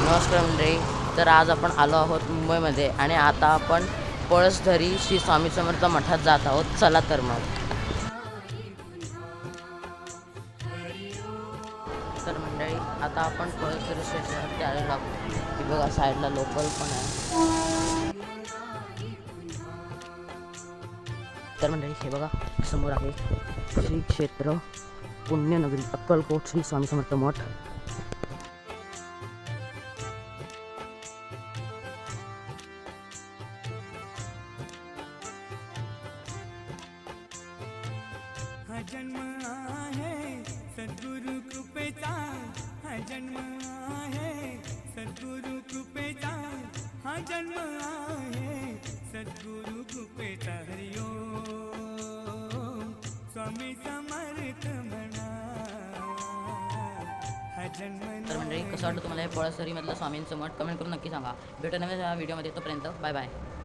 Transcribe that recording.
नमस्कार मंडळी. तर आज आपण आलो आहोत मुंबईमध्ये आणि आता आपण पळसधरी श्री स्वामी समर्थ मठात जात आहोत. चला तर मग. तर मंडळी आता आपण पळसधरी स्टेशनवरती आलेलो आहोत. ही बघा साईडला लोकल पण आहे. तर मंडळी हे बघा समोर आहे श्री क्षेत्र पुण्यनगरी अक्कलकोट श्री स्वामी समर्थ मठ. हा जन्म आहे सद्गुरु कृपेचा, हा जन्म आहे सद्गुरु कृपेचा, हा जन्म आहे सद्गुरु कृपेचा. हरिओम स्वामी समर्थ म्हणा, हा जन्म. तर मंडळी कसं वाटतं तुम्हाला हे पळसधरीमधलं स्वामींचं मठ कमेंट करून नक्की सांगा. भेटू नव्या व्हिडिओमध्ये. तोपर्यंत बाय बाय.